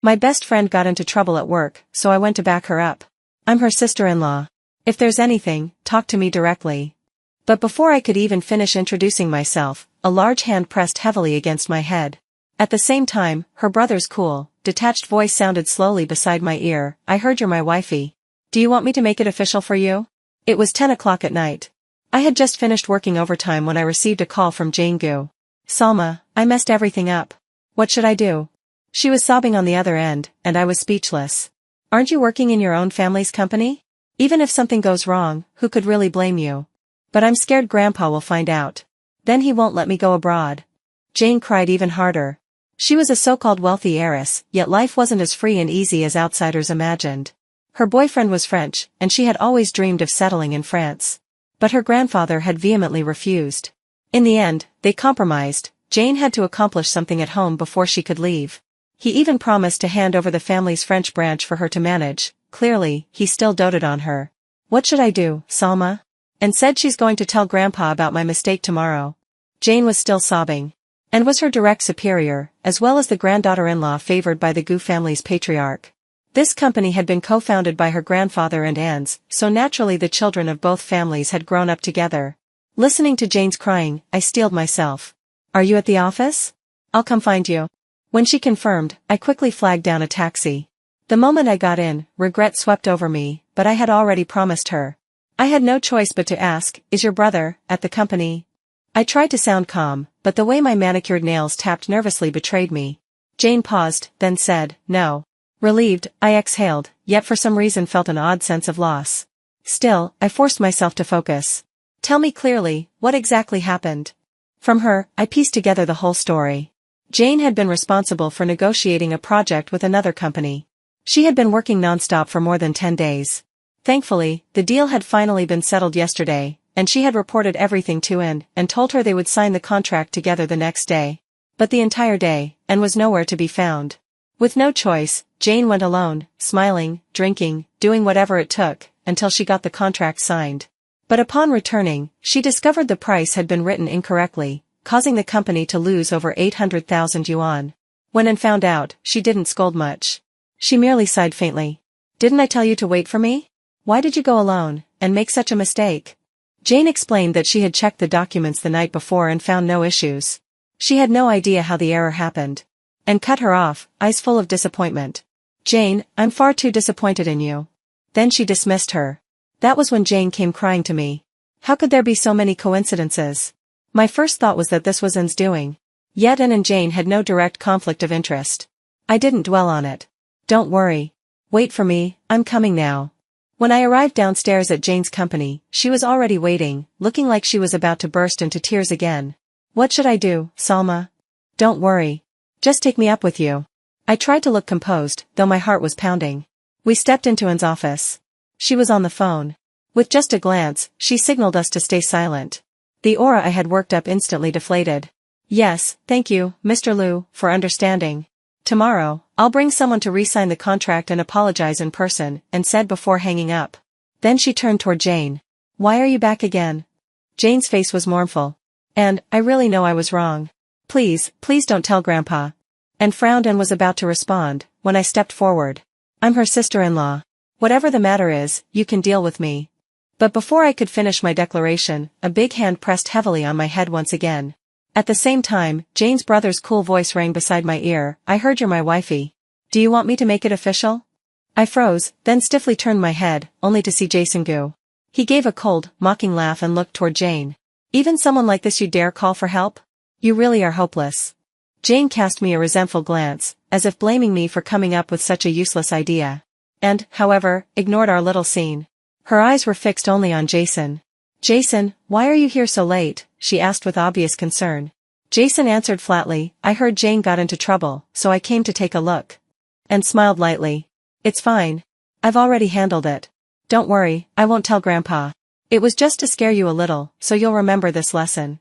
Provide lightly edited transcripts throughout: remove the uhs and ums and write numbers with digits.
My best friend got into trouble at work, so I went to back her up. I'm her sister-in-law. If there's anything, talk to me directly. But before I could even finish introducing myself, a large hand pressed heavily against my head. At the same time, her brother's cool, detached voice sounded slowly beside my ear. I heard you're my wifey. Do you want me to make it official for you? It was 10 o'clock at night. I had just finished working overtime when I received a call from Jane Gu. Salma, I messed everything up. What should I do? She was sobbing on the other end, and I was speechless. Aren't you working in your own family's company? Even if something goes wrong, who could really blame you? But I'm scared Grandpa will find out. Then he won't let me go abroad. Jane cried even harder. She was a so-called wealthy heiress, yet life wasn't as free and easy as outsiders imagined. Her boyfriend was French, and she had always dreamed of settling in France. But her grandfather had vehemently refused. In the end, they compromised. Jane had to accomplish something at home before she could leave. He even promised to hand over the family's French branch for her to manage. Clearly, he still doted on her. What should I do, Salma? And said she's going to tell Grandpa about my mistake tomorrow. Jane was still sobbing. And was her direct superior, as well as the granddaughter-in-law favored by the Gu family's patriarch. This company had been co-founded by her grandfather and Anne's, so naturally the children of both families had grown up together. Listening to Jane's crying, I steeled myself. Are you at the office? I'll come find you. When she confirmed, I quickly flagged down a taxi. The moment I got in, regret swept over me, but I had already promised her. I had no choice but to ask, is your brother at the company? I tried to sound calm, but the way my manicured nails tapped nervously betrayed me. Jane paused, then said, no. Relieved, I exhaled, yet for some reason felt an odd sense of loss. Still, I forced myself to focus. Tell me clearly, what exactly happened? From her, I pieced together the whole story. Jane had been responsible for negotiating a project with another company. She had been working non-stop for more than 10 days. Thankfully, the deal had finally been settled yesterday, and she had reported everything to Anne and told her they would sign the contract together the next day. But the entire day, Anne was nowhere to be found. With no choice, Jane went alone, smiling, drinking, doing whatever it took, until she got the contract signed. But upon returning, she discovered the price had been written incorrectly, causing the company to lose over 800,000 yuan. When Anne found out, she didn't scold much. She merely sighed faintly. Didn't I tell you to wait for me? Why did you go alone, and make such a mistake? Jane explained that she had checked the documents the night before and found no issues. She had no idea how the error happened. And cut her off, eyes full of disappointment. Jane, I'm far too disappointed in you. Then she dismissed her. That was when Jane came crying to me. How could there be so many coincidences? My first thought was that this was Anne's doing. Yet Anne and Jane had no direct conflict of interest. I didn't dwell on it. Don't worry. Wait for me, I'm coming now. When I arrived downstairs at Jane's company, she was already waiting, looking like she was about to burst into tears again. What should I do, Salma? Don't worry. Just take me up with you. I tried to look composed, though my heart was pounding. We stepped into Anne's office. She was on the phone. With just a glance, she signaled us to stay silent. The aura I had worked up instantly deflated. Yes, thank you, Mr. Liu, for understanding. Tomorrow, I'll bring someone to re-sign the contract and apologize in person, Anne said before hanging up. Then she turned toward Jane. Why are you back again? Jane's face was mournful. And, I really know I was wrong. Please don't tell Grandpa. Anne frowned and was about to respond, when I stepped forward. I'm her sister-in-law. Whatever the matter is, you can deal with me. But before I could finish my declaration, a big hand pressed heavily on my head once again. At the same time, Jane's brother's cool voice rang beside my ear. I heard you're my wifey. Do you want me to make it official? I froze, then stiffly turned my head, only to see Jason Gu. He gave a cold, mocking laugh and looked toward Jane. Even someone like this you dare call for help? You really are hopeless. Jane cast me a resentful glance, as if blaming me for coming up with such a useless idea. And, however, ignored our little scene. Her eyes were fixed only on Jason. Jason, why are you here so late? She asked with obvious concern. Jason answered flatly, I heard Jane got into trouble, so I came to take a look. And smiled lightly. It's fine. I've already handled it. Don't worry, I won't tell Grandpa. It was just to scare you a little, so you'll remember this lesson.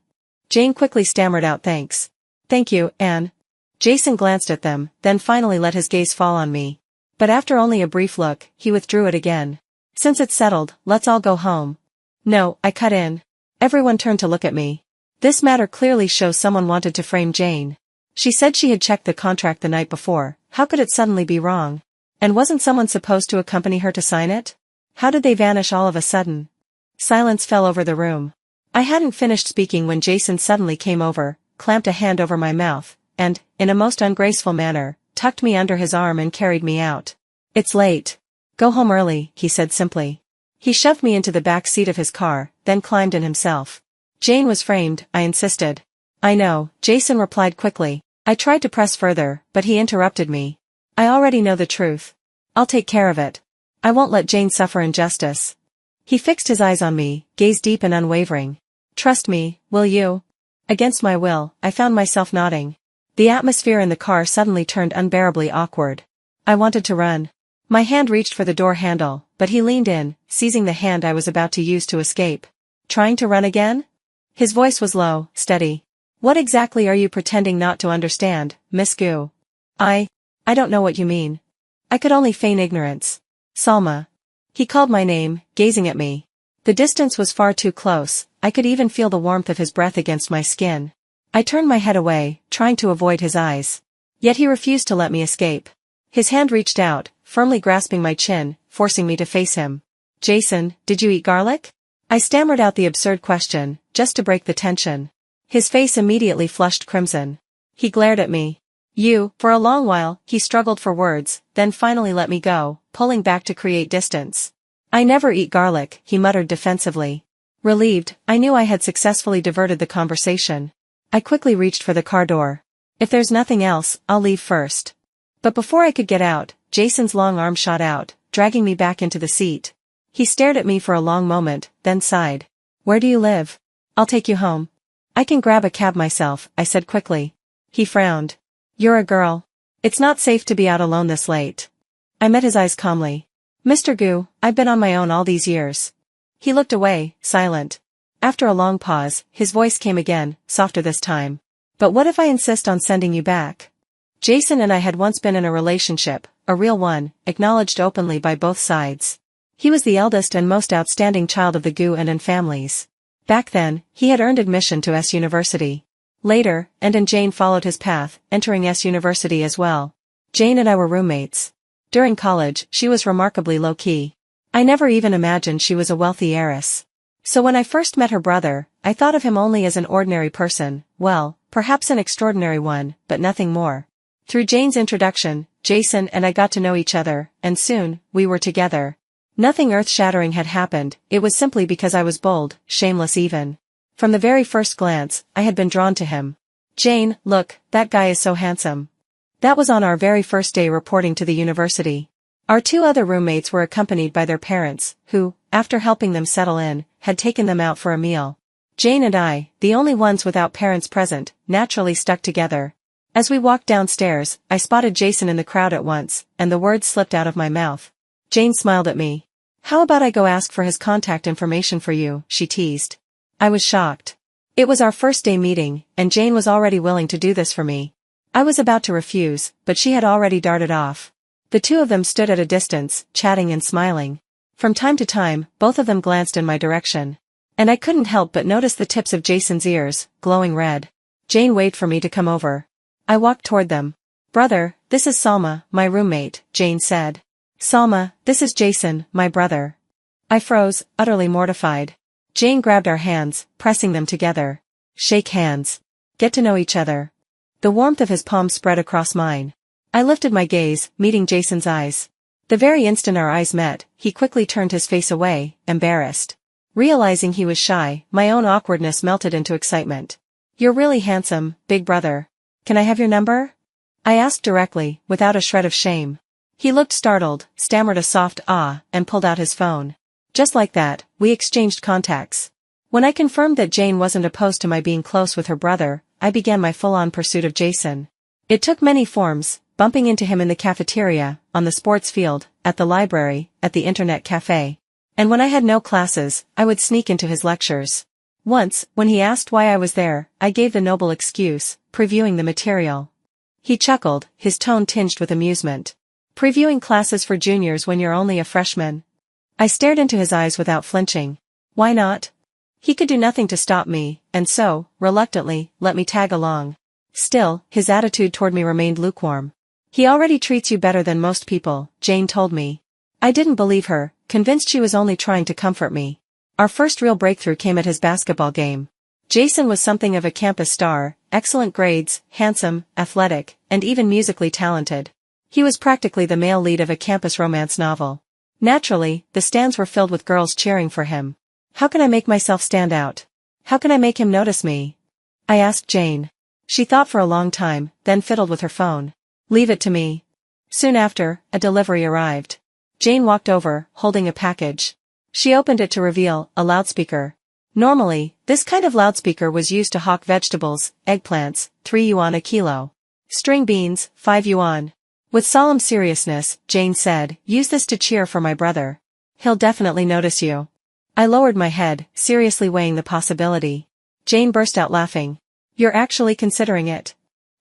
Jane quickly stammered out thanks. Thank you, Anne. Jason glanced at them, then finally let his gaze fall on me. But after only a brief look, he withdrew it again. Since it's settled, let's all go home. No, I cut in. Everyone turned to look at me. This matter clearly shows someone wanted to frame Jane. She said she had checked the contract the night before. How could it suddenly be wrong? And wasn't someone supposed to accompany her to sign it? How did they vanish all of a sudden? Silence fell over the room. I hadn't finished speaking when Jason suddenly came over, clamped a hand over my mouth, and, in a most ungraceful manner, tucked me under his arm and carried me out. "It's late. Go home early," he said simply. He shoved me into the back seat of his car, then climbed in himself. "Jane was framed," I insisted. "I know," Jason replied quickly. I tried to press further, but he interrupted me. "I already know the truth. I'll take care of it. I won't let Jane suffer injustice." He fixed his eyes on me, gaze deep and unwavering. "Trust me, will you?" Against my will, I found myself nodding. The atmosphere in the car suddenly turned unbearably awkward. I wanted to run. My hand reached for the door handle, but he leaned in, seizing the hand I was about to use to escape. "Trying to run again?" His voice was low, steady. "What exactly are you pretending not to understand, Miss Gu?" I don't know what you mean." I could only feign ignorance. "Salma." He called my name, gazing at me. The distance was far too close, I could even feel the warmth of his breath against my skin. I turned my head away, trying to avoid his eyes. Yet he refused to let me escape. His hand reached out, firmly grasping my chin, forcing me to face him. "Jason, did you eat garlic?" I stammered out the absurd question, just to break the tension. His face immediately flushed crimson. He glared at me. For a long while, he struggled for words, then finally let me go, pulling back to create distance. "I never eat garlic," he muttered defensively. Relieved, I knew I had successfully diverted the conversation. I quickly reached for the car door. "If there's nothing else, I'll leave first." But before I could get out, Jason's long arm shot out, dragging me back into the seat. He stared at me for a long moment, then sighed. "Where do you live?" "I'll take you home." "I can grab a cab myself," I said quickly. He frowned. "You're a girl. It's not safe to be out alone this late." I met his eyes calmly. "Mr. Gu, I've been on my own all these years." He looked away, silent. After a long pause, his voice came again, softer this time. "But what if I insist on sending you back?" Jason and I had once been in a relationship, a real one, acknowledged openly by both sides. He was the eldest and most outstanding child of the Gu and families. Back then, he had earned admission to S University. Later, and Jane followed his path, entering S University as well. Jane and I were roommates. During college, she was remarkably low-key. I never even imagined she was a wealthy heiress. So when I first met her brother, I thought of him only as an ordinary person, well, perhaps an extraordinary one, but nothing more. Through Jane's introduction, Jason and I got to know each other, and soon, we were together. Nothing earth-shattering had happened, it was simply because I was bold, shameless even. From the very first glance, I had been drawn to him. "Jane, look, that guy is so handsome." That was on our very first day reporting to the university. Our two other roommates were accompanied by their parents, who, after helping them settle in, had taken them out for a meal. Jane and I, the only ones without parents present, naturally stuck together. As we walked downstairs, I spotted Jason in the crowd at once, and the words slipped out of my mouth. Jane smiled at me. "How about I go ask for his contact information for you?" she teased. I was shocked. It was our first day meeting, and Jane was already willing to do this for me. I was about to refuse, but she had already darted off. The two of them stood at a distance, chatting and smiling. From time to time, both of them glanced in my direction. And I couldn't help but notice the tips of Jason's ears, glowing red. Jane waved for me to come over. I walked toward them. "Brother, this is Salma, my roommate," Jane said. "Salma, this is Jason, my brother." I froze, utterly mortified. Jane grabbed our hands, pressing them together. "Shake hands. Get to know each other." The warmth of his palm spread across mine. I lifted my gaze, meeting Jason's eyes. The very instant our eyes met, he quickly turned his face away, embarrassed. Realizing he was shy, my own awkwardness melted into excitement. "You're really handsome, big brother. Can I have your number?" I asked directly, without a shred of shame. He looked startled, stammered a soft "ah," and pulled out his phone. Just like that, we exchanged contacts. When I confirmed that Jane wasn't opposed to my being close with her brother, I began my full-on pursuit of Jason. It took many forms, bumping into him in the cafeteria, on the sports field, at the library, at the internet cafe. And when I had no classes, I would sneak into his lectures. Once, when he asked why I was there, I gave the noble excuse, previewing the material. He chuckled, his tone tinged with amusement. "Previewing classes for juniors when you're only a freshman?" I stared into his eyes without flinching. Why not? He could do nothing to stop me, and so, reluctantly, let me tag along. Still, his attitude toward me remained lukewarm. He already treats you better than most people, Jane told me. I didn't believe her, convinced she was only trying to comfort me. Our first real breakthrough came at his basketball game. Jason was something of a campus star, excellent grades, handsome, athletic, and even musically talented. He was practically the male lead of a campus romance novel. Naturally, the stands were filled with girls cheering for him. How can I make myself stand out? How can I make him notice me? I asked Jane. She thought for a long time, then fiddled with her phone. Leave it to me. Soon after, a delivery arrived. Jane walked over, holding a package. She opened it to reveal a loudspeaker. Normally, this kind of loudspeaker was used to hawk vegetables, eggplants, 3 yuan a kilo. String beans, 5 yuan. With solemn seriousness, Jane said, use this to cheer for my brother. He'll definitely notice you. I lowered my head, seriously weighing the possibility. Jane burst out laughing. You're actually considering it.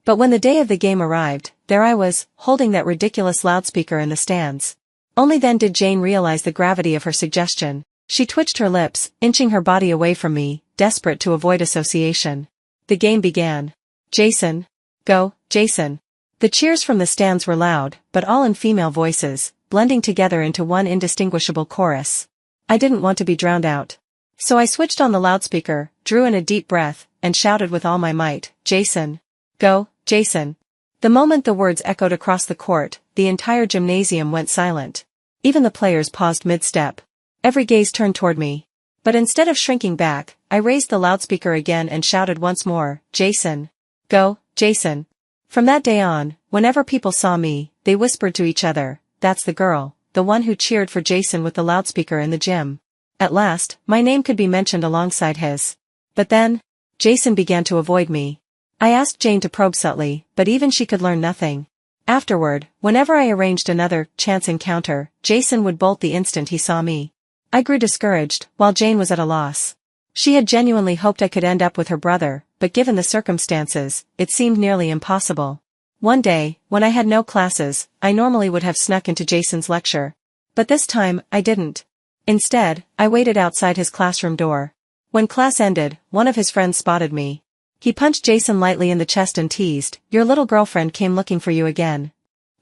But when the day of the game arrived, there I was, holding that ridiculous loudspeaker in the stands. Only then did Jane realize the gravity of her suggestion. She twitched her lips, inching her body away from me, desperate to avoid association. The game began. Jason. Go, Jason. The cheers from the stands were loud, but all in female voices, blending together into one indistinguishable chorus. I didn't want to be drowned out. So I switched on the loudspeaker, drew in a deep breath, and shouted with all my might, Jason. Go, Jason. The moment the words echoed across the court, the entire gymnasium went silent. Even the players paused mid-step. Every gaze turned toward me. But instead of shrinking back, I raised the loudspeaker again and shouted once more, Jason. Go, Jason. From that day on, whenever people saw me, they whispered to each other, that's the girl, the one who cheered for Jason with the loudspeaker in the gym. At last, my name could be mentioned alongside his. But then, Jason began to avoid me. I asked Jane to probe subtly, but even she could learn nothing. Afterward, whenever I arranged another chance encounter, Jason would bolt the instant he saw me. I grew discouraged, while Jane was at a loss. She had genuinely hoped I could end up with her brother, but given the circumstances, it seemed nearly impossible. One day, when I had no classes, I normally would have snuck into Jason's lecture. But this time, I didn't. Instead, I waited outside his classroom door. When class ended, one of his friends spotted me. He punched Jason lightly in the chest and teased, your little girlfriend came looking for you again.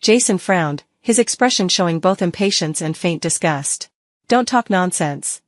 Jason frowned, his expression showing both impatience and faint disgust. Don't talk nonsense.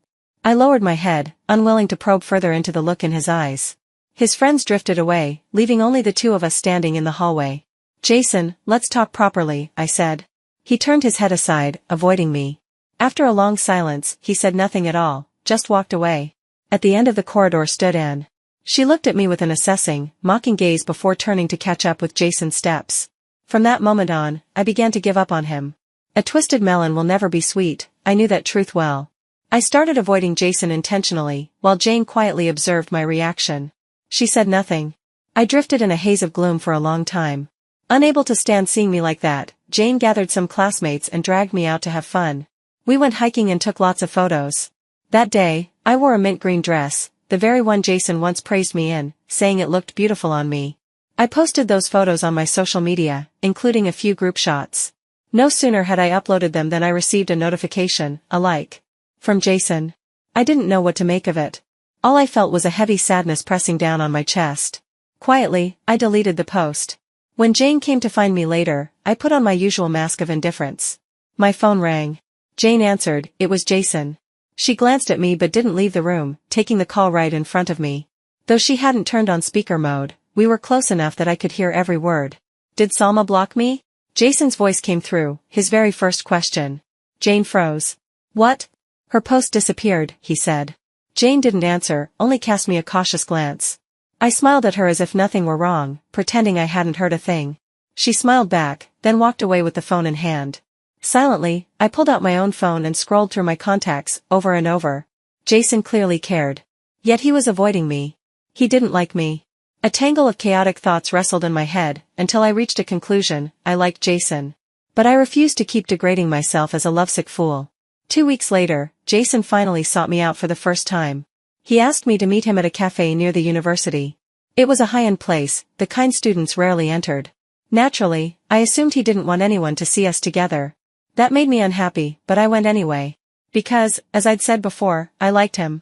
I lowered my head, unwilling to probe further into the look in his eyes. His friends drifted away, leaving only the two of us standing in the hallway. Jason, let's talk properly, I said. He turned his head aside, avoiding me. After a long silence, he said nothing at all, just walked away. At the end of the corridor stood Anne. She looked at me with an assessing, mocking gaze before turning to catch up with Jason's steps. From that moment on, I began to give up on him. A twisted melon will never be sweet, I knew that truth well. I started avoiding Jason intentionally, while Jane quietly observed my reaction. She said nothing. I drifted in a haze of gloom for a long time. Unable to stand seeing me like that, Jane gathered some classmates and dragged me out to have fun. We went hiking and took lots of photos. That day, I wore a mint green dress, the very one Jason once praised me in, saying it looked beautiful on me. I posted those photos on my social media, including a few group shots. No sooner had I uploaded them than I received a notification, a like. From Jason. I didn't know what to make of it. All I felt was a heavy sadness pressing down on my chest. Quietly, I deleted the post. When Jane came to find me later, I put on my usual mask of indifference. My phone rang. Jane answered, it was Jason. She glanced at me but didn't leave the room, taking the call right in front of me. Though she hadn't turned on speaker mode, we were close enough that I could hear every word. Did Salma block me? Jason's voice came through, his very first question. Jane froze. What? Her post disappeared, he said. Jane didn't answer, only cast me a cautious glance. I smiled at her as if nothing were wrong, pretending I hadn't heard a thing. She smiled back, then walked away with the phone in hand. Silently, I pulled out my own phone and scrolled through my contacts, over and over. Jason clearly cared. Yet he was avoiding me. He didn't like me. A tangle of chaotic thoughts wrestled in my head, until I reached a conclusion, I liked Jason. But I refused to keep degrading myself as a lovesick fool. 2 weeks later, Jason finally sought me out for the first time. He asked me to meet him at a cafe near the university. It was a high-end place, the kind students rarely entered. Naturally, I assumed he didn't want anyone to see us together. That made me unhappy, but I went anyway. Because, as I'd said before, I liked him.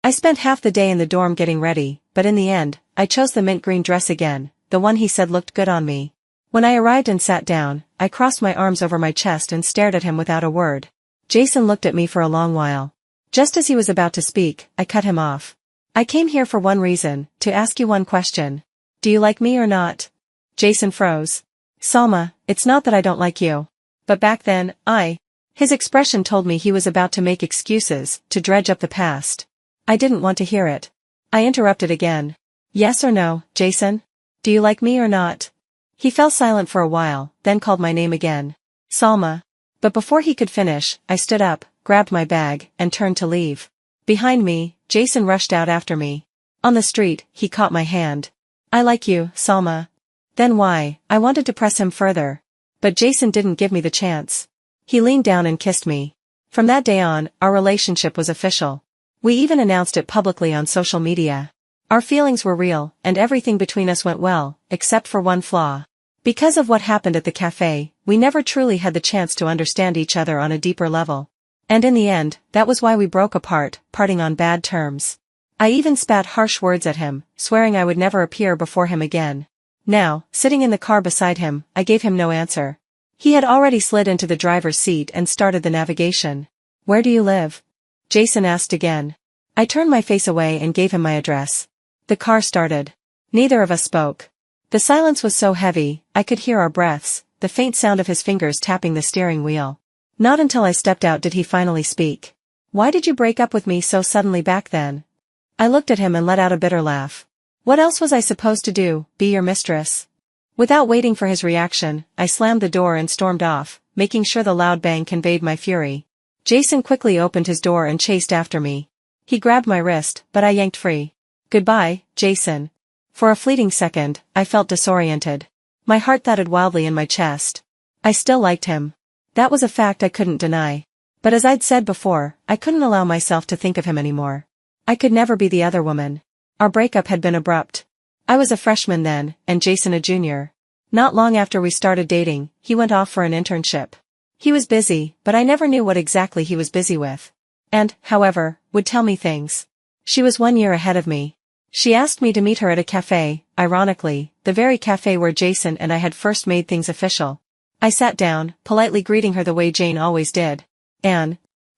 I spent half the day in the dorm getting ready, but in the end, I chose the mint green dress again, the one he said looked good on me. When I arrived and sat down, I crossed my arms over my chest and stared at him without a word. Jason looked at me for a long while. Just as he was about to speak, I cut him off. I came here for one reason, to ask you one question. Do you like me or not? Jason froze. Salma, it's not that I don't like you. But back then, His expression told me he was about to make excuses, to dredge up the past. I didn't want to hear it. I interrupted again. Yes or no, Jason? Do you like me or not? He fell silent for a while, then called my name again. Salma. But before he could finish, I stood up, grabbed my bag, and turned to leave. Behind me, Jason rushed out after me. On the street, he caught my hand. I like you, Salma. Then why? I wanted to press him further. But Jason didn't give me the chance. He leaned down and kissed me. From that day on, our relationship was official. We even announced it publicly on social media. Our feelings were real, and everything between us went well, except for one flaw. Because of what happened at the cafe, we never truly had the chance to understand each other on a deeper level. And in the end, that was why we broke apart, parting on bad terms. I even spat harsh words at him, swearing I would never appear before him again. Now, sitting in the car beside him, I gave him no answer. He had already slid into the driver's seat and started the navigation. Where do you live? Jason asked again. I turned my face away and gave him my address. The car started. Neither of us spoke. The silence was so heavy, I could hear our breaths, the faint sound of his fingers tapping the steering wheel. Not until I stepped out did he finally speak. Why did you break up with me so suddenly back then? I looked at him and let out a bitter laugh. What else was I supposed to do, be your mistress? Without waiting for his reaction, I slammed the door and stormed off, making sure the loud bang conveyed my fury. Jason quickly opened his door and chased after me. He grabbed my wrist, but I yanked free. Goodbye, Jason. For a fleeting second, I felt disoriented. My heart thudded wildly in my chest. I still liked him. That was a fact I couldn't deny. But as I'd said before, I couldn't allow myself to think of him anymore. I could never be the other woman. Our breakup had been abrupt. I was a freshman then, and Jason a junior. Not long after we started dating, he went off for an internship. He was busy, but I never knew what exactly he was busy with. And, however, would tell me things. She was 1 year ahead of me. She asked me to meet her at a cafe, ironically, the very cafe where Jason and I had first made things official. I sat down, politely greeting her the way Jane always did.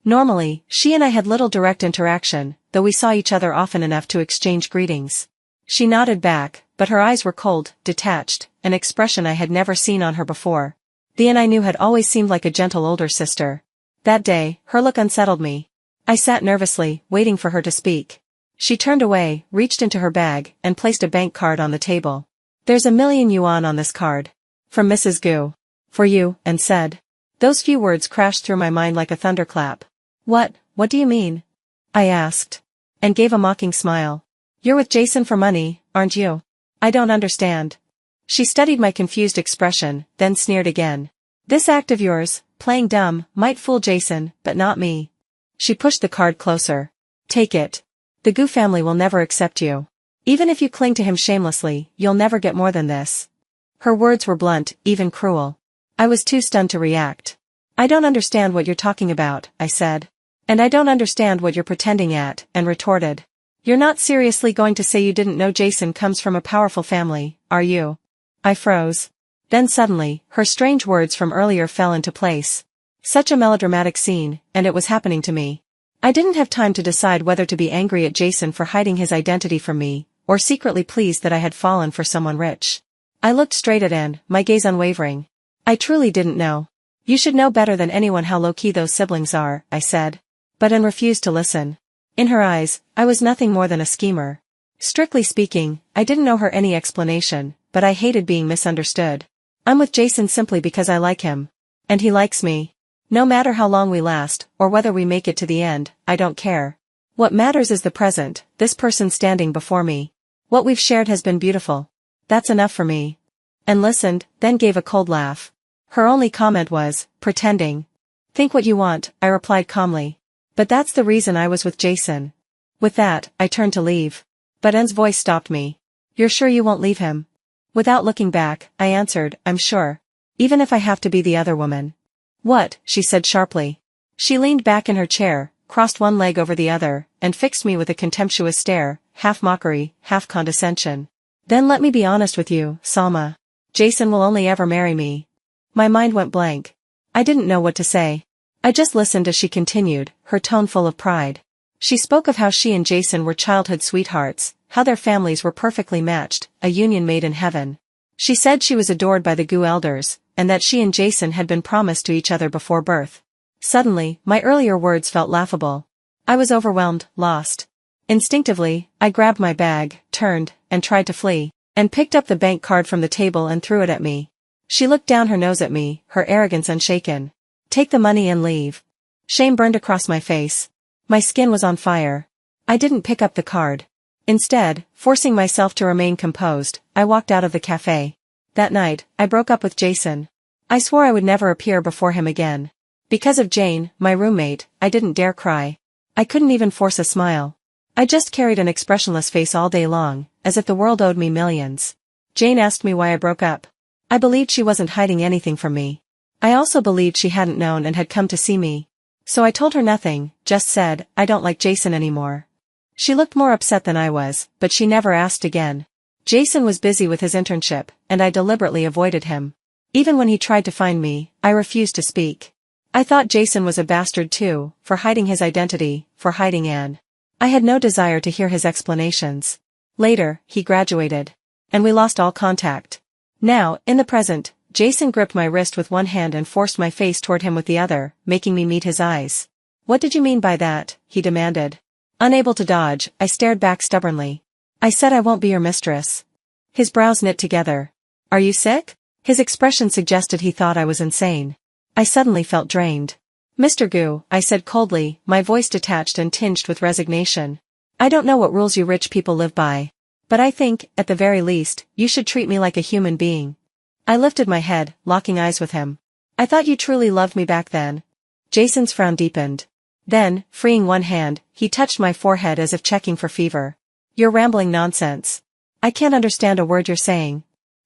Normally, she and I had little direct interaction, though we saw each other often enough to exchange greetings. She nodded back, but her eyes were cold, detached, an expression I had never seen on her before. The Anne I knew had always seemed like a gentle older sister. That day, her look unsettled me. I sat nervously, waiting for her to speak. She turned away, reached into her bag, and placed a bank card on the table. There's 1,000,000 yuan on this card. From Mrs. Gu. For you, and said. Those few words crashed through my mind like a thunderclap. What do you mean? I asked. And gave a mocking smile. You're with Jason for money, aren't you? I don't understand. She studied my confused expression, then sneered again. This act of yours, playing dumb, might fool Jason, but not me. She pushed the card closer. Take it. The Gu family will never accept you. Even if you cling to him shamelessly, you'll never get more than this. Her words were blunt, even cruel. I was too stunned to react. I don't understand what you're talking about, I said. And I don't understand what you're pretending at, and retorted. You're not seriously going to say you didn't know Jason comes from a powerful family, are you? I froze. Then suddenly, her strange words from earlier fell into place. Such a melodramatic scene, and it was happening to me. I didn't have time to decide whether to be angry at Jason for hiding his identity from me, or secretly pleased that I had fallen for someone rich. I looked straight at Anne, my gaze unwavering. I truly didn't know. You should know better than anyone how low-key those siblings are, I said. But Anne refused to listen. In her eyes, I was nothing more than a schemer. Strictly speaking, I didn't owe her any explanation, but I hated being misunderstood. I'm with Jason simply because I like him. And he likes me. No matter how long we last, or whether we make it to the end, I don't care. What matters is the present, this person standing before me. What we've shared has been beautiful. That's enough for me. And listened, then gave a cold laugh. Her only comment was, pretending. Think what you want, I replied calmly. But that's the reason I was with Jason. With that, I turned to leave. But Anne's voice stopped me. You're sure you won't leave him? Without looking back, I answered, I'm sure. Even if I have to be the other woman. What? She said sharply. She leaned back in her chair, crossed one leg over the other, and fixed me with a contemptuous stare, half mockery, half condescension. Then let me be honest with you, Salma. Jason will only ever marry me. My mind went blank. I didn't know what to say. I just listened as she continued, her tone full of pride. She spoke of how she and Jason were childhood sweethearts, how their families were perfectly matched, a union made in heaven. She said she was adored by the Gu elders, and that she and Jason had been promised to each other before birth. Suddenly, my earlier words felt laughable. I was overwhelmed, lost. Instinctively, I grabbed my bag, turned, and tried to flee, and picked up the bank card from the table and threw it at me. She looked down her nose at me, her arrogance unshaken. Take the money and leave. Shame burned across my face. My skin was on fire. I didn't pick up the card. Instead, forcing myself to remain composed, I walked out of the cafe. That night, I broke up with Jason. I swore I would never appear before him again. Because of Jane, my roommate, I didn't dare cry. I couldn't even force a smile. I just carried an expressionless face all day long, as if the world owed me millions. Jane asked me why I broke up. I believed she wasn't hiding anything from me. I also believed she hadn't known and had come to see me. So I told her nothing, just said, I don't like Jason anymore. She looked more upset than I was, but she never asked again. Jason was busy with his internship, and I deliberately avoided him. Even when he tried to find me, I refused to speak. I thought Jason was a bastard too, for hiding his identity, for hiding Anne. I had no desire to hear his explanations. Later, he graduated. And we lost all contact. Now, in the present, Jason gripped my wrist with one hand and forced my face toward him with the other, making me meet his eyes. What did you mean by that? He demanded. Unable to dodge, I stared back stubbornly. I said I won't be your mistress. His brows knit together. Are you sick? His expression suggested he thought I was insane. I suddenly felt drained. Mr. Gu, I said coldly, my voice detached and tinged with resignation. I don't know what rules you rich people live by. But I think, at the very least, you should treat me like a human being. I lifted my head, locking eyes with him. I thought you truly loved me back then. Jason's frown deepened. Then, freeing one hand, he touched my forehead as if checking for fever. You're rambling nonsense. I can't understand a word you're saying.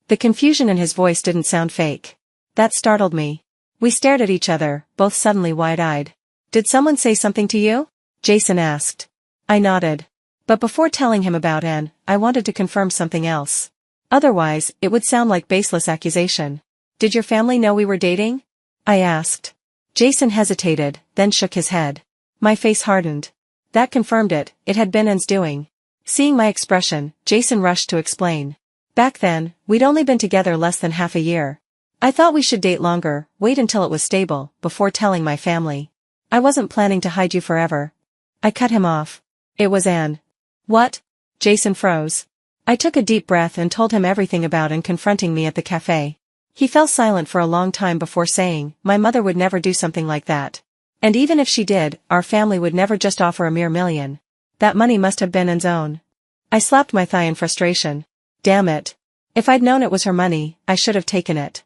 The confusion in his voice didn't sound fake. That startled me. We stared at each other, both suddenly wide-eyed. Did someone say something to you? Jason asked. I nodded. But before telling him about Anne, I wanted to confirm something else. Otherwise, it would sound like baseless accusation. Did your family know we were dating? I asked. Jason hesitated, then shook his head. My face hardened. That confirmed it, it had been Anne's doing. Seeing my expression, Jason rushed to explain. Back then, we'd only been together less than half a year. I thought we should date longer, wait until it was stable, before telling my family. I wasn't planning to hide you forever. I cut him off. It was Anne. What? Jason froze. I took a deep breath and told him everything about Anne confronting me at the cafe. He fell silent for a long time before saying, my mother would never do something like that. And even if she did, our family would never just offer a mere $1,000,000. That money must have been Anne's own. I slapped my thigh in frustration. Damn it. If I'd known it was her money, I should have taken it.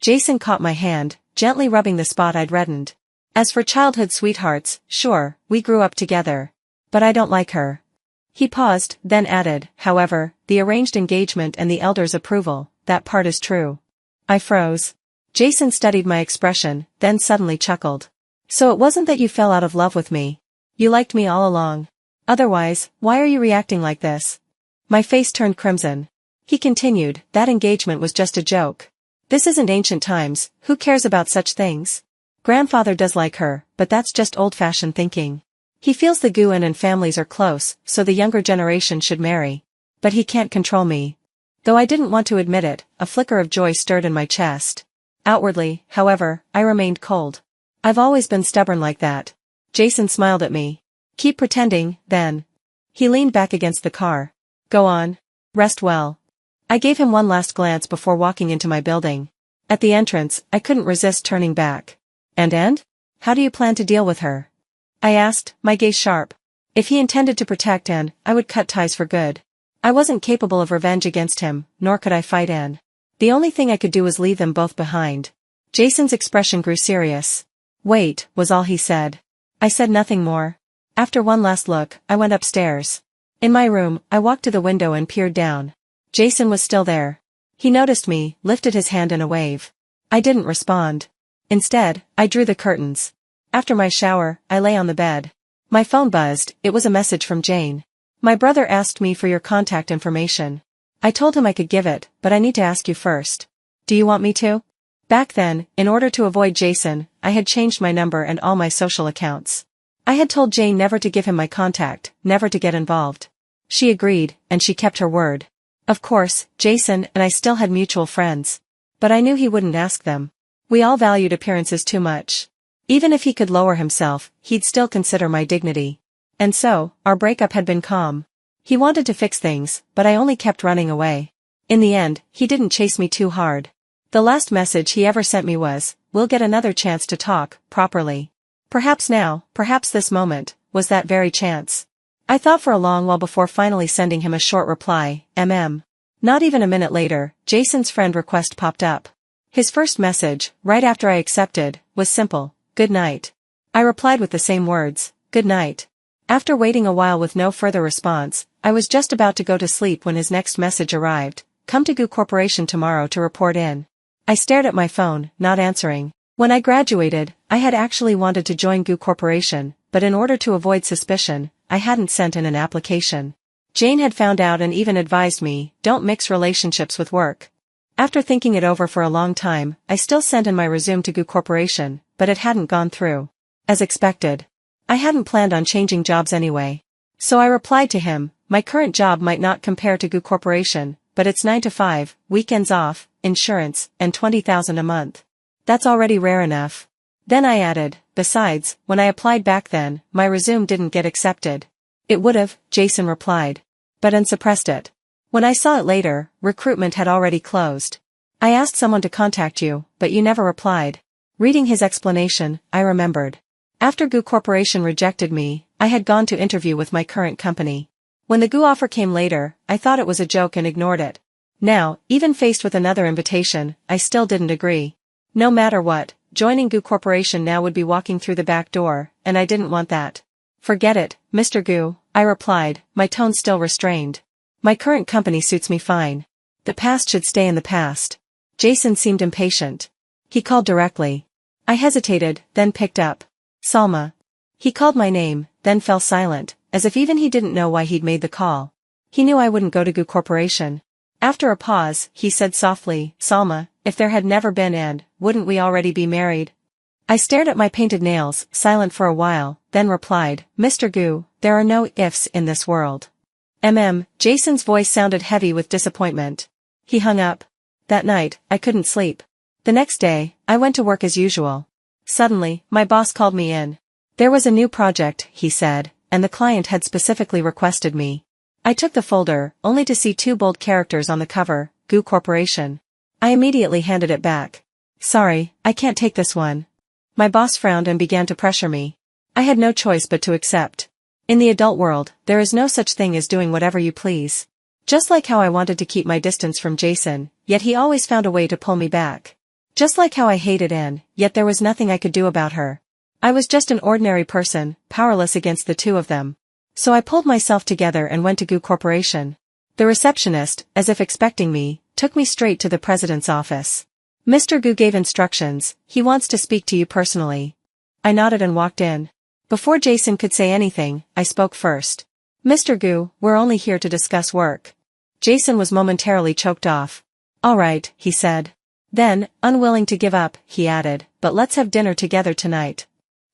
Jason caught my hand, gently rubbing the spot I'd reddened. As for childhood sweethearts, sure, we grew up together. But I don't like her. He paused, then added, however, the arranged engagement and the elders' approval, that part is true. I froze. Jason studied my expression, then suddenly chuckled. So it wasn't that you fell out of love with me. You liked me all along. Otherwise, why are you reacting like this? My face turned crimson. He continued, that engagement was just a joke. This isn't ancient times, who cares about such things? Grandfather does like her, but that's just old-fashioned thinking. He feels the Guan and families are close, so the younger generation should marry. But he can't control me. Though I didn't want to admit it, a flicker of joy stirred in my chest. Outwardly, however, I remained cold. I've always been stubborn like that. Jason smiled at me. Keep pretending, then. He leaned back against the car. Go on. Rest well. I gave him one last glance before walking into my building. At the entrance, I couldn't resist turning back. And? How do you plan to deal with her? I asked, my gaze sharp. If he intended to protect Anne, I would cut ties for good. I wasn't capable of revenge against him, nor could I fight Anne. The only thing I could do was leave them both behind. Jason's expression grew serious. Wait, was all he said. I said nothing more. After one last look, I went upstairs. In my room, I walked to the window and peered down. Jason was still there. He noticed me, lifted his hand in a wave. I didn't respond. Instead, I drew the curtains. After my shower, I lay on the bed. My phone buzzed, it was a message from Jane. My brother asked me for your contact information. I told him I could give it, but I need to ask you first. Do you want me to? Back then, in order to avoid Jason, I had changed my number and all my social accounts. I had told Jane never to give him my contact, never to get involved. She agreed, and she kept her word. Of course, Jason and I still had mutual friends. But I knew he wouldn't ask them. We all valued appearances too much. Even if he could lower himself, he'd still consider my dignity. And so, our breakup had been calm. He wanted to fix things, but I only kept running away. In the end, he didn't chase me too hard. The last message he ever sent me was, "We'll get another chance to talk, properly." Perhaps now, perhaps this moment, was that very chance. I thought for a long while before finally sending him a short reply, MM. Not even a minute later, Jason's friend request popped up. His first message, right after I accepted, was simple, "Good night." I replied with the same words, "Good night." After waiting a while with no further response, I was just about to go to sleep when his next message arrived, "Come to GU Corporation tomorrow to report in." I stared at my phone, not answering. When I graduated, I had actually wanted to join GU Corporation, but in order to avoid suspicion, I hadn't sent in an application. Jane had found out and even advised me, don't mix relationships with work. After thinking it over for a long time, I still sent in my resume to GU Corporation, but it hadn't gone through. As expected. I hadn't planned on changing jobs anyway. So I replied to him, my current job might not compare to GU Corporation, but it's 9 to 5, weekends off, insurance, and $20,000 a month. That's already rare enough. Then I added, besides, when I applied back then, my resume didn't get accepted. It would've, Jason replied. But unsuppressed it. When I saw it later, recruitment had already closed. I asked someone to contact you, but you never replied. Reading his explanation, I remembered. After GU Corporation rejected me, I had gone to interview with my current company. When the GU offer came later, I thought it was a joke and ignored it. Now, even faced with another invitation, I still didn't agree. No matter what, joining GU Corporation now would be walking through the back door, and I didn't want that. Forget it, Mr. GU, I replied, my tone still restrained. My current company suits me fine. The past should stay in the past. Jason seemed impatient. He called directly. I hesitated, then picked up. Salma. He called my name, then fell silent, as if even he didn't know why he'd made the call. He knew I wouldn't go to GU Corporation. After a pause, he said softly, Salma, if there had never been and, wouldn't we already be married? I stared at my painted nails, silent for a while, then replied, Mr. GU, there are no ifs in this world. Jason's voice sounded heavy with disappointment. He hung up. That night, I couldn't sleep. The next day, I went to work as usual. Suddenly, my boss called me in. There was a new project, he said, and the client had specifically requested me. I took the folder, only to see 2 bold characters on the cover, GU Corporation. I immediately handed it back. Sorry, I can't take this one. My boss frowned and began to pressure me. I had no choice but to accept. In the adult world, there is no such thing as doing whatever you please. Just like how I wanted to keep my distance from Jason, yet he always found a way to pull me back. Just like how I hated Anne, yet there was nothing I could do about her. I was just an ordinary person, powerless against the two of them. So I pulled myself together and went to GU Corporation. The receptionist, as if expecting me, took me straight to the president's office. Mr. GU gave instructions, he wants to speak to you personally. I nodded and walked in. Before Jason could say anything, I spoke first. Mr. GU, we're only here to discuss work. Jason was momentarily choked off. All right, he said. Then, unwilling to give up, he added, but let's have dinner together tonight.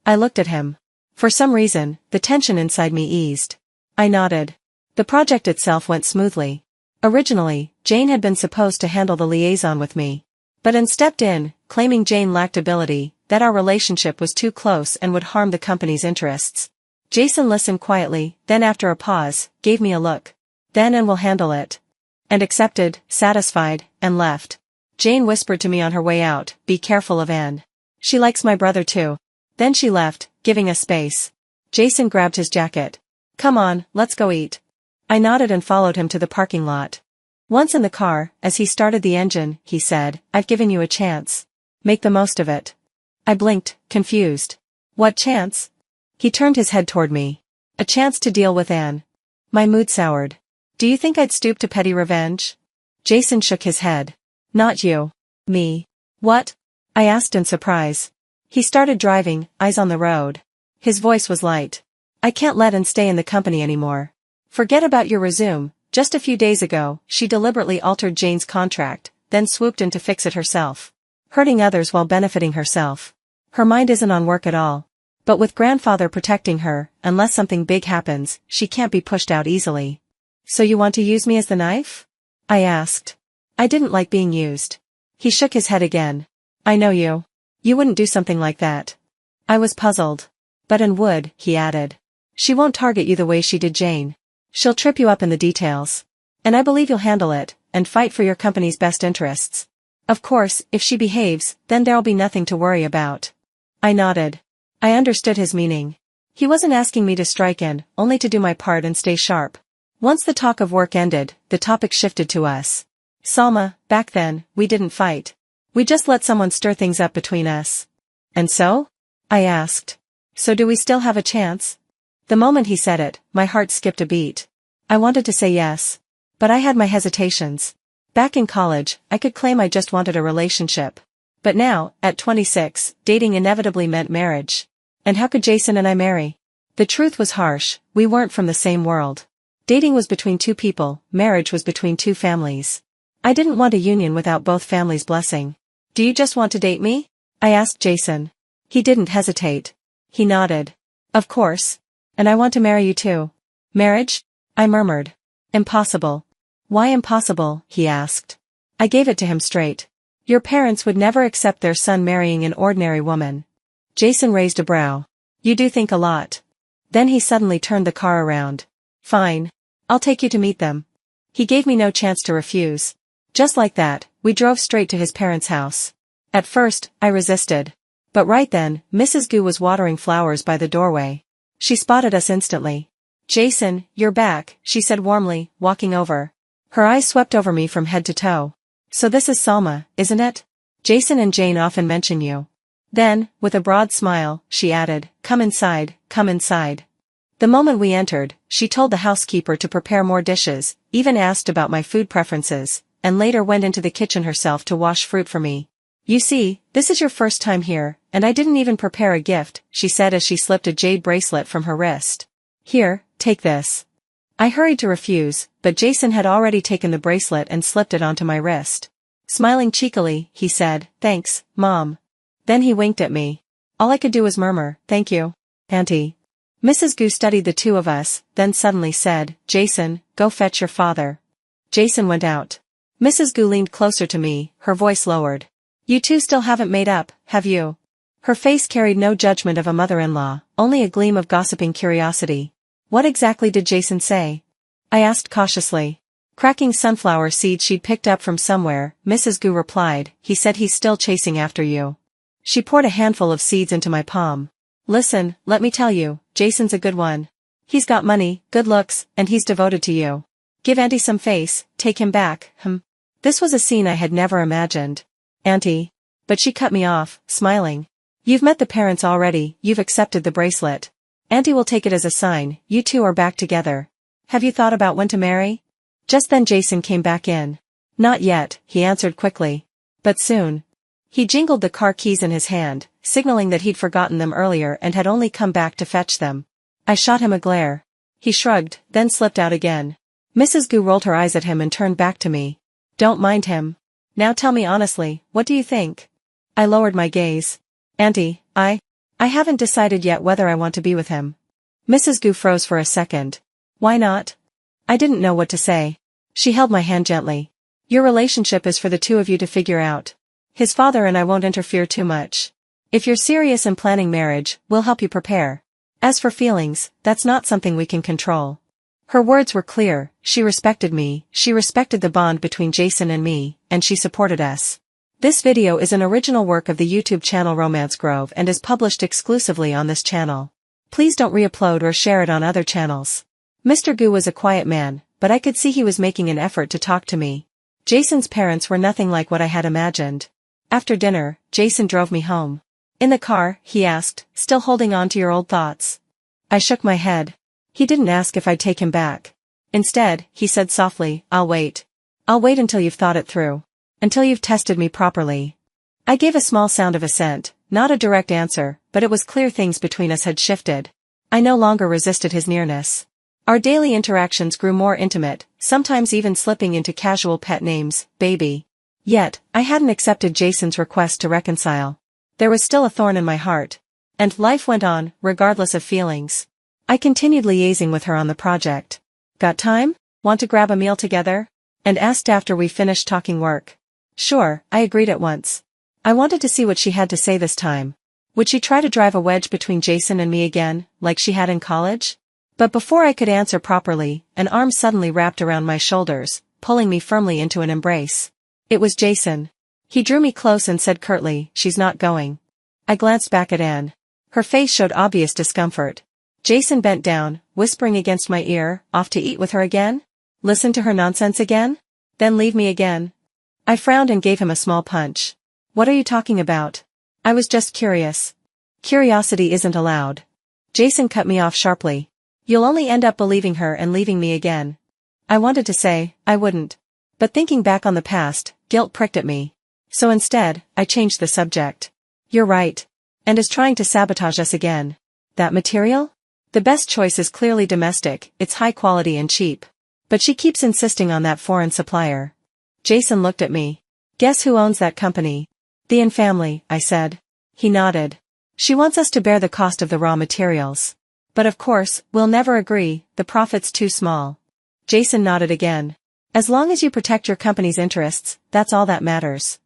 I looked at him. For some reason, the tension inside me eased. I nodded. The project itself went smoothly. Originally, Jane had been supposed to handle the liaison with me. But Anne stepped in, claiming Jane lacked ability, that our relationship was too close and would harm the company's interests. Jason listened quietly, then after a pause, gave me a look. Then Anne will handle it. And accepted, satisfied, and left. Jane whispered to me on her way out, be careful of Anne. She likes my brother too. Then she left, giving us space. Jason grabbed his jacket. Come on, let's go eat. I nodded and followed him to the parking lot. Once in the car, as he started the engine, he said, I've given you a chance. Make the most of it. I blinked, confused. What chance? He turned his head toward me. A chance to deal with Anne. My mood soured. Do you think I'd stoop to petty revenge? Jason shook his head. Not you. Me. What? I asked in surprise. He started driving, eyes on the road. His voice was light. I can't let Anne stay in the company anymore. Forget about your resume, Just a few days ago, she deliberately altered Jane's contract, then swooped in to fix it herself. Hurting others while benefiting herself. Her mind isn't on work at all. But with grandfather protecting her, unless something big happens, she can't be pushed out easily. So you want to use me as the knife? I asked. I didn't like being used. He shook his head again. I know you. You wouldn't do something like that. I was puzzled. But and would, he added. She won't target you the way she did Jane. She'll trip you up in the details. And I believe you'll handle it, and fight for your company's best interests. Of course, if she behaves, then there'll be nothing to worry about. I nodded. I understood his meaning. He wasn't asking me to strike in, only to do my part and stay sharp. Once the talk of work ended, the topic shifted to us. Salma, back then, we didn't fight. We just let someone stir things up between us. And so? I asked. So do we still have a chance? The moment he said it, my heart skipped a beat. I wanted to say yes. But I had my hesitations. Back in college, I could claim I just wanted a relationship. But now, at 26, dating inevitably meant marriage. And how could Jason and I marry? The truth was harsh, we weren't from the same world. Dating was between two people, marriage was between two families. I didn't want a union without both families' blessing. Do you just want to date me? I asked Jason. He didn't hesitate. He nodded. Of course. And I want to marry you too. Marriage? I murmured. Impossible. Why impossible? He asked. I gave it to him straight. Your parents would never accept their son marrying an ordinary woman. Jason raised a brow. You do think a lot. Then he suddenly turned the car around. Fine. I'll take you to meet them. He gave me no chance to refuse. Just like that, we drove straight to his parents' house. At first, I resisted. But right then, Mrs. Gu was watering flowers by the doorway. She spotted us instantly. Jason, you're back, she said warmly, walking over. Her eyes swept over me from head to toe. So this is Salma, isn't it? Jason and Jane often mention you. Then, with a broad smile, she added, come inside, come inside. The moment we entered, she told the housekeeper to prepare more dishes, even asked about my food preferences, and later went into the kitchen herself to wash fruit for me. You see, this is your first time here, and I didn't even prepare a gift, she said as she slipped a jade bracelet from her wrist. Here, take this. I hurried to refuse, but Jason had already taken the bracelet and slipped it onto my wrist. Smiling cheekily, he said, thanks, Mom. Then he winked at me. All I could do was murmur, thank you, Auntie. Mrs. Gu studied the two of us, then suddenly said, Jason, go fetch your father. Jason went out. Mrs. Gu leaned closer to me, her voice lowered. You two still haven't made up, have you? Her face carried no judgment of a mother-in-law, only a gleam of gossiping curiosity. What exactly did Jason say? I asked cautiously. Cracking sunflower seeds she'd picked up from somewhere, Mrs. Gu replied, he said he's still chasing after you. She poured a handful of seeds into my palm. Listen, let me tell you, Jason's a good one. He's got money, good looks, and he's devoted to you. Give Auntie some face, take him back, This was a scene I had never imagined. Auntie. But she cut me off, smiling. You've met the parents already, you've accepted the bracelet. Auntie will take it as a sign, you two are back together. Have you thought about when to marry? Just then Jason came back in. Not yet, he answered quickly. But soon. He jingled the car keys in his hand, signaling that he'd forgotten them earlier and had only come back to fetch them. I shot him a glare. He shrugged, then slipped out again. Mrs. Gu rolled her eyes at him and turned back to me. Don't mind him. Now tell me honestly, what do you think? I lowered my gaze. Auntie, I haven't decided yet whether I want to be with him. Mrs. Gu froze for a second. Why not? I didn't know what to say. She held my hand gently. Your relationship is for the two of you to figure out. His father and I won't interfere too much. If you're serious in planning marriage, we'll help you prepare. As for feelings, that's not something we can control. Her words were clear, she respected me, she respected the bond between Jason and me, and she supported us. This video is an original work of the YouTube channel Romance Grove and is published exclusively on this channel. Please don't re-upload or share it on other channels. Mr. Gu was a quiet man, but I could see he was making an effort to talk to me. Jason's parents were nothing like what I had imagined. After dinner, Jason drove me home. In the car, he asked, still holding on to your old thoughts? I shook my head. He didn't ask if I'd take him back. Instead, he said softly, I'll wait. I'll wait until you've thought it through. Until you've tested me properly. I gave a small sound of assent, not a direct answer, but it was clear things between us had shifted. I no longer resisted his nearness. Our daily interactions grew more intimate, sometimes even slipping into casual pet names, baby. Yet, I hadn't accepted Jason's request to reconcile. There was still a thorn in my heart. And life went on, regardless of feelings. I continued liaising with her on the project. Got time? Want to grab a meal together? And asked after we finished talking work. Sure, I agreed at once. I wanted to see what she had to say this time. Would she try to drive a wedge between Jason and me again, like she had in college? But before I could answer properly, an arm suddenly wrapped around my shoulders, pulling me firmly into an embrace. It was Jason. He drew me close and said curtly, "She's not going." I glanced back at Anne. Her face showed obvious discomfort. Jason bent down, whispering against my ear, "Off to eat with her again? Listen to her nonsense again? Then leave me again?" I frowned and gave him a small punch. "What are you talking about? I was just curious." "Curiosity isn't allowed." Jason cut me off sharply. "You'll only end up believing her and leaving me again." I wanted to say, I wouldn't. But thinking back on the past, guilt pricked at me. So instead, I changed the subject. "You're right. And is trying to sabotage us again. That material? The best choice is clearly domestic, it's high quality and cheap. But she keeps insisting on that foreign supplier." Jason looked at me. "Guess who owns that company?" "The Yin family," I said. He nodded. "She wants us to bear the cost of the raw materials. But of course, we'll never agree, the profit's too small." Jason nodded again. "As long as you protect your company's interests, that's all that matters."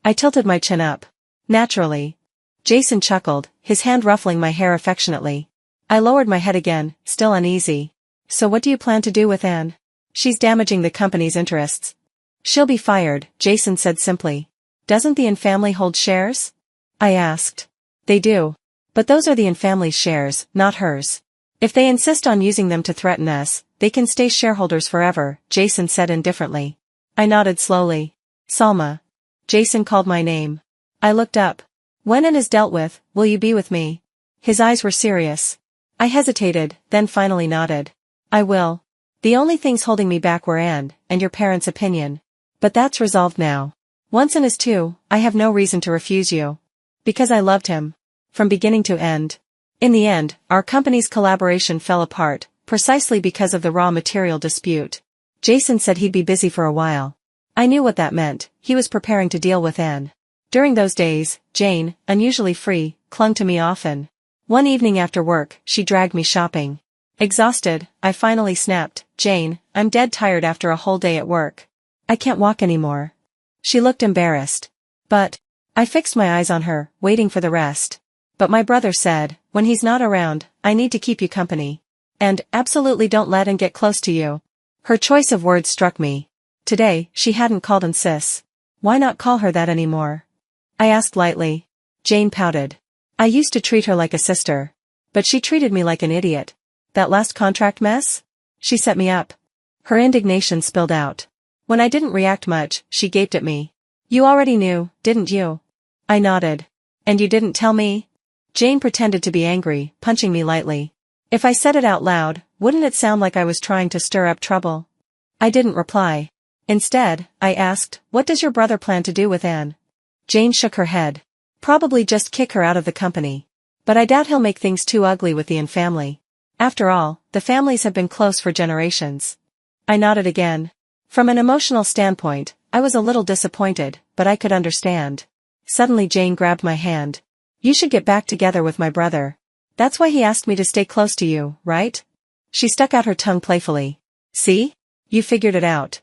I tilted my chin up. "Naturally." Jason chuckled, his hand ruffling my hair affectionately. I lowered my head again, still uneasy. "So what do you plan to do with Anne?" "She's damaging the company's interests." "She'll be fired," Jason said simply. "Doesn't the Yin family hold shares?" I asked. "They do. But those are the Yin family's shares, not hers. If they insist on using them to threaten us, they can stay shareholders forever," Jason said indifferently. I nodded slowly. "Salma." Jason called my name. I looked up. "When Anne is dealt with, will you be with me?" His eyes were serious. I hesitated, then finally nodded. "I will. The only things holding me back were Anne, and your parents' opinion. But that's resolved now. Once Anne is too, I have no reason to refuse you. Because I loved him. From beginning to end." In the end, our company's collaboration fell apart, precisely because of the raw material dispute. Jason said he'd be busy for a while. I knew what that meant, he was preparing to deal with Anne. During those days, Jane, unusually free, clung to me often. One evening after work, she dragged me shopping. Exhausted, I finally snapped, "Jane, I'm dead tired after a whole day at work. I can't walk anymore." She looked embarrassed. "But..." I fixed my eyes on her, waiting for the rest. "But my brother said, when he's not around, I need to keep you company. And, absolutely don't let Anne get close to you." Her choice of words struck me. Today, she hadn't called Anne sis. Why not call her that anymore? I asked lightly. Jane pouted. "I used to treat her like a sister. But she treated me like an idiot. That last contract mess? She set me up." Her indignation spilled out. When I didn't react much, she gaped at me. "You already knew, didn't you?" I nodded. "And you didn't tell me?" Jane pretended to be angry, punching me lightly. If I said it out loud, wouldn't it sound like I was trying to stir up trouble? I didn't reply. Instead, I asked, "What does your brother plan to do with Anne?" Jane shook her head. "Probably just kick her out of the company. But I doubt he'll make things too ugly with the Yin family. After all, the families have been close for generations." I nodded again. From an emotional standpoint, I was a little disappointed, but I could understand. Suddenly Jane grabbed my hand. "You should get back together with my brother. That's why he asked me to stay close to you, right?" She stuck out her tongue playfully. "See? You figured it out."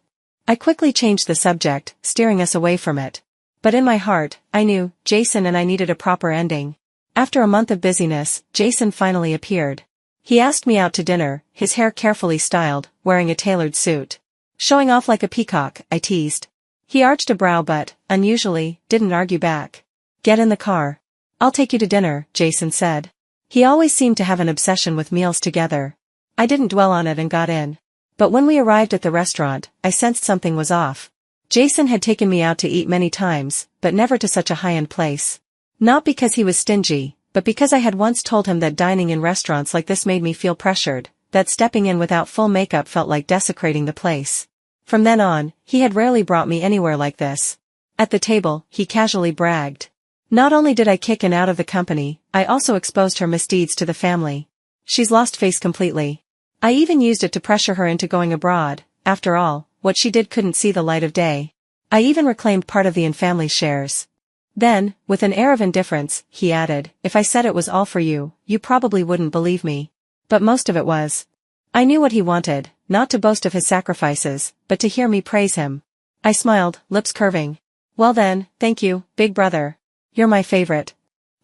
I quickly changed the subject, steering us away from it. But in my heart, I knew, Jason and I needed a proper ending. After a month of busyness, Jason finally appeared. He asked me out to dinner, his hair carefully styled, wearing a tailored suit. "Showing off like a peacock," I teased. He arched a brow but, unusually, didn't argue back. "Get in the car. I'll take you to dinner," Jason said. He always seemed to have an obsession with meals together. I didn't dwell on it and got in. But when we arrived at the restaurant, I sensed something was off. Jason had taken me out to eat many times, but never to such a high-end place. Not because he was stingy, but because I had once told him that dining in restaurants like this made me feel pressured, that stepping in without full makeup felt like desecrating the place. From then on, he had rarely brought me anywhere like this. At the table, he casually bragged. "Not only did I kick Anne out of the company, I also exposed her misdeeds to the family. She's lost face completely. I even used it to pressure her into going abroad. After all, what she did couldn't see the light of day. I even reclaimed part of the in-family shares. Then, with an air of indifference, he added, if I said it was all for you, you probably wouldn't believe me. But most of it was. I knew what he wanted, not to boast of his sacrifices, but to hear me praise him. I smiled, lips curving. Well then, thank you, big brother. You're my favorite.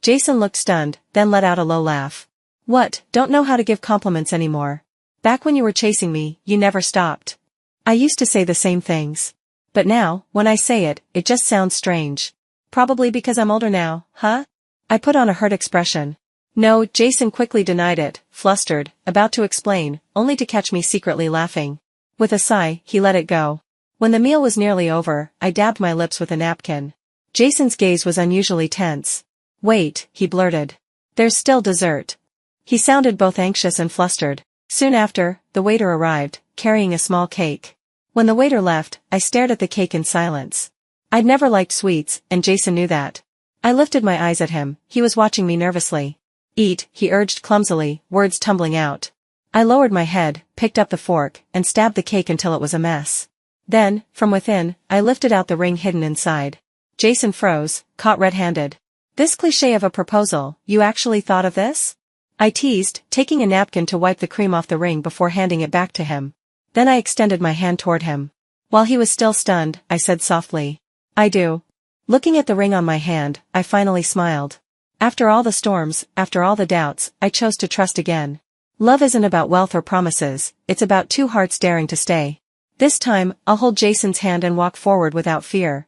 Jason looked stunned, then let out a low laugh. What, don't know how to give compliments anymore? Back when you were chasing me, you never stopped. I used to say the same things. But now, when I say it, it just sounds strange. Probably because I'm older now, huh? I put on a hurt expression. No, Jason quickly denied it, flustered, about to explain, only to catch me secretly laughing. With a sigh, he let it go. When the meal was nearly over, I dabbed my lips with a napkin. Jason's gaze was unusually tense. Wait, he blurted. There's still dessert. He sounded both anxious and flustered. Soon after, the waiter arrived, carrying a small cake. When the waiter left, I stared at the cake in silence. I'd never liked sweets, and Jason knew that. I lifted my eyes at him, he was watching me nervously. Eat, he urged clumsily, words tumbling out. I lowered my head, picked up the fork, and stabbed the cake until it was a mess. Then, from within, I lifted out the ring hidden inside. Jason froze, caught red-handed. This cliché of a proposal, you actually thought of this? I teased, taking a napkin to wipe the cream off the ring before handing it back to him. Then I extended my hand toward him. While he was still stunned, I said softly, I do. Looking at the ring on my hand, I finally smiled. After all the storms, after all the doubts, I chose to trust again. Love isn't about wealth or promises, it's about two hearts daring to stay. This time, I'll hold Jason's hand and walk forward without fear.